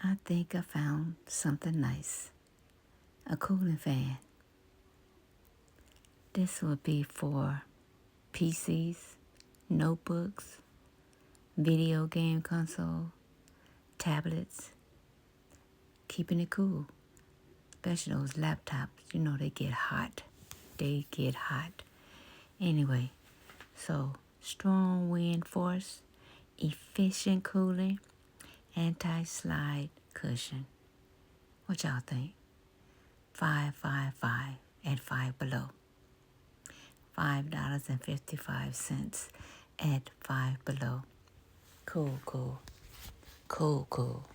I think I found something nice. A cooling fan. This would be for PCs, notebooks, video game console, tablets, keeping it cool. Especially those laptops, they get hot. They get hot. Anyway, so strong wind force, efficient cooling, anti-slide cushion. What y'all think? 555 at Five Below. $5.55 at Five Below. Cool, cool. Cool, cool.